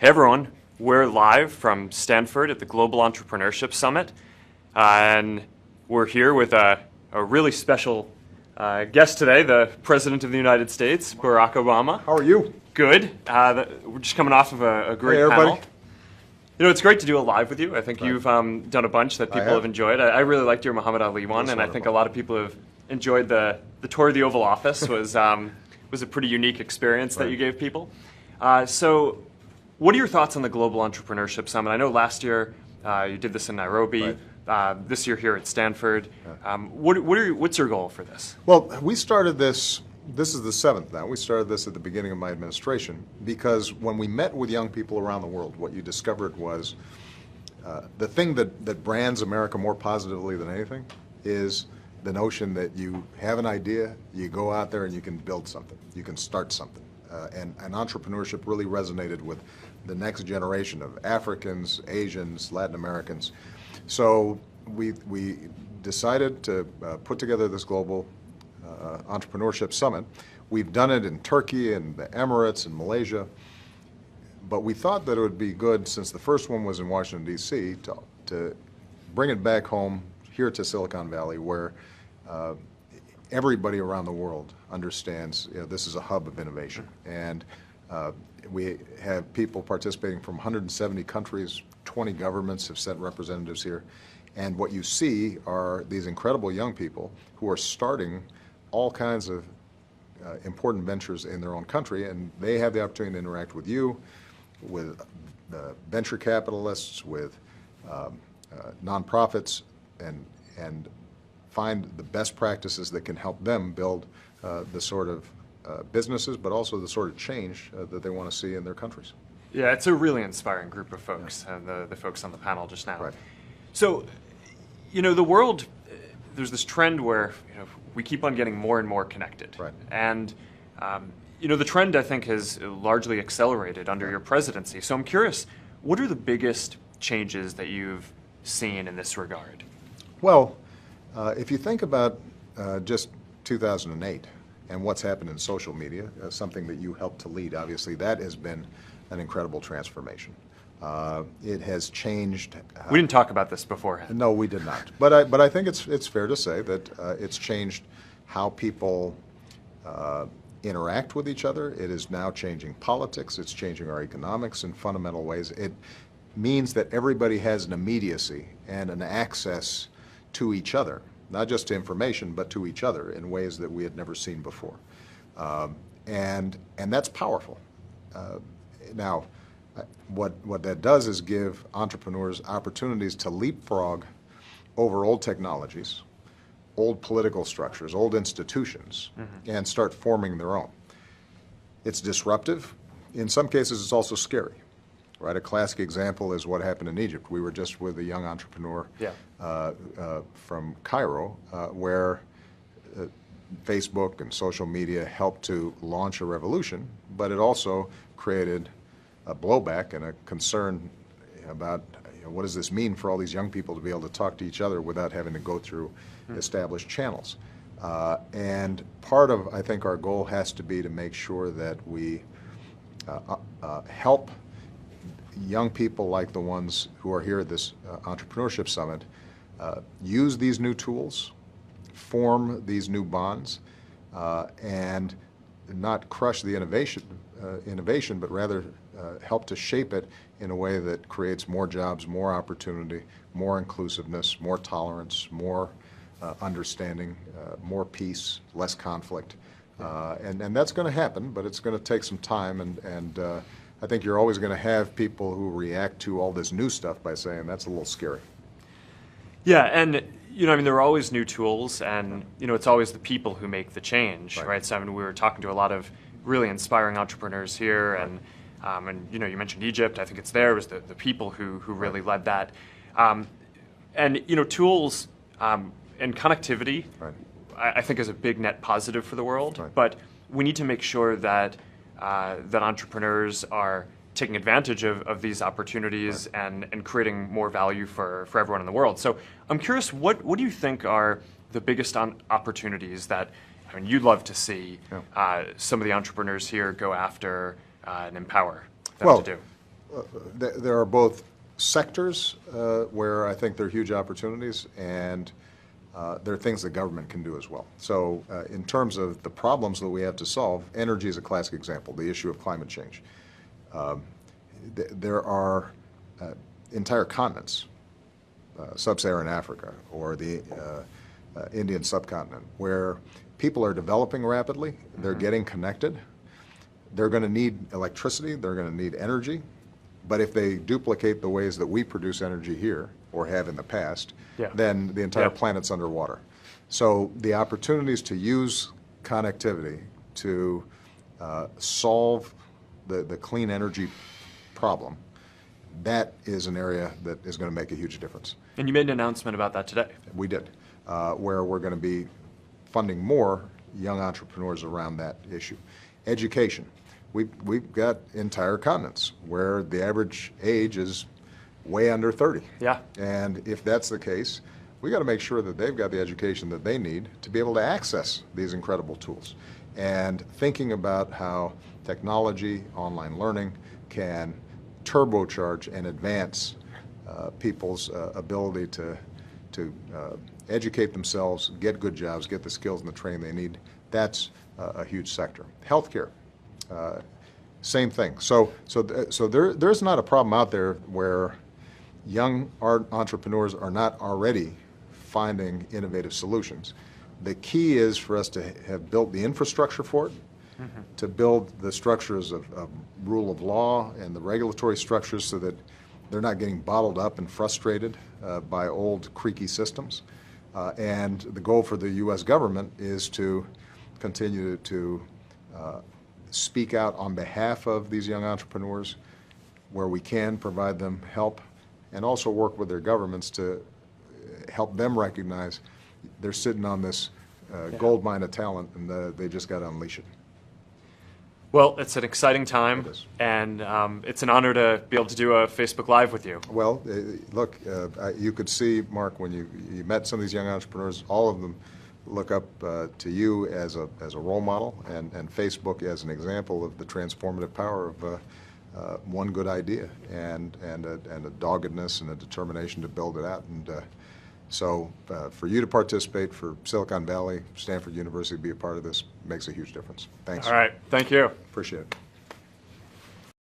Hey everyone, we're live from Stanford at the Global Entrepreneurship Summit, and we're here with a really special guest today, the President of the United States, Barack Obama. How are you? Good. We're just coming off of a great panel. You know, it's great to do a live with you. I think you've done a bunch that people have enjoyed. I really liked your Muhammad Ali one, and I think a lot of people have enjoyed the tour of the Oval Office. Was a pretty unique experience that you gave people. So, what are your thoughts on the Global Entrepreneurship Summit? I know last year you did this in Nairobi. This year here at Stanford. What's your goal for this? Well, we started this. This is the 7th now. We started this at the beginning of my administration because when we met with young people around the world, what you discovered was the thing that brands America more positively than anything is the notion that you have an idea, you go out there and you can build something, you can start something. And entrepreneurship really resonated with the next generation of Africans, Asians, Latin Americans. So we decided to put together this global entrepreneurship summit. We've done it in Turkey and the Emirates and Malaysia, but we thought that it would be good, since the first one was in Washington, D.C., to bring it back home here to Silicon Valley, where everybody around the world understands this is a hub of innovation. And we have people participating from 170 countries, 20 governments have sent representatives here. And what you see are these incredible young people who are starting all kinds of important ventures in their own country, and they have the opportunity to interact with you, with venture capitalists, with nonprofits, and find the best practices that can help them build the sort of businesses, but also the sort of change that they want to see in their countries. Yeah, it's a really inspiring group of folks, the folks on the panel just now. Right. So, you know, the world, there's this trend where we keep on getting more and more connected. Right. And, the trend, I think, has largely accelerated under your presidency. So I'm curious, what are the biggest changes that you've seen in this regard? Well, if you think about just 2008 and what's happened in social media, something that you helped to lead, obviously, that has been an incredible transformation. It has changed. We didn't talk about this beforehand. No, we did not. But I think it's fair to say that it's changed how people interact with each other. It is now changing politics. It's changing our economics in fundamental ways. It means that everybody has an immediacy and an access to each other, not just to information, but to each other in ways that we had never seen before. And that's powerful. Now, what that does is give entrepreneurs opportunities to leapfrog over old technologies, old political structures, old institutions, and start forming their own. It's disruptive. In some cases, it's also scary. Right? A classic example is what happened in Egypt. We were just with a young entrepreneur from Cairo, where Facebook and social media helped to launch a revolution, but it also created a blowback and a concern about what does this mean for all these young people to be able to talk to each other without having to go through established channels. And part of, I think, our goal has to be to make sure that we help young people like the ones who are here at this Entrepreneurship Summit use these new tools, form these new bonds, and not crush the innovation, but rather help to shape it in a way that creates more jobs, more opportunity, more inclusiveness, more tolerance, more understanding, more peace, less conflict. And that's going to happen, but it's going to take some time, and I think you're always going to have people who react to all this new stuff by saying that's a little scary. Yeah, and there are always new tools, and it's always the people who make the change, right? So we were talking to a lot of really inspiring entrepreneurs here, and you mentioned Egypt. I think it's there. It was the people who really led that, and tools and connectivity. I think is a big net positive for the world, but we need to make sure that that entrepreneurs are taking advantage of these opportunities and creating more value for everyone in the world. So I'm curious, what do you think are the biggest opportunities that you'd love to see some of the entrepreneurs here go after and empower them to do? there are both sectors where I think there are huge opportunities, and there are things the government can do as well. So in terms of the problems that we have to solve, energy is a classic example, the issue of climate change. There are entire continents, sub-Saharan Africa or the Indian subcontinent, where people are developing rapidly, they're getting connected, they're going to need electricity, they're going to need energy, but if they duplicate the ways that we produce energy here, or have in the past, then the entire planet's underwater. So the opportunities to use connectivity to solve the clean energy problem, that is an area that is going to make a huge difference. And you made an announcement about that today. We did, where we're going to be funding more young entrepreneurs around that issue. Education. We've got entire continents where the average age is way under 30. Yeah. And if that's the case, we got to make sure that they've got the education that they need to be able to access these incredible tools. And thinking about how technology, online learning can turbocharge and advance people's ability to educate themselves, get good jobs, get the skills and the training they need, that's a huge sector. Healthcare. Same thing. So there's not a problem out there where young entrepreneurs are not already finding innovative solutions. The key is for us to have built the infrastructure for it, to build the structures of rule of law and the regulatory structures so that they're not getting bottled up and frustrated by old creaky systems. And the goal for the U.S. government is to continue to speak out on behalf of these young entrepreneurs where we can, provide them help, and also work with their governments to help them recognize they're sitting on this gold mine of talent, and they just got to unleash it. Well, it's an exciting time, It is. and it's an honor to be able to do a Facebook Live with you. Well, look, you could see, Mark, when you met some of these young entrepreneurs, all of them look up to you as a role model, and Facebook as an example of the transformative power of one good idea and a doggedness and a determination to build it out. And so for you to participate, for Silicon Valley, Stanford University to be a part of this makes a huge difference. Thanks. All right. Thank you. Appreciate it.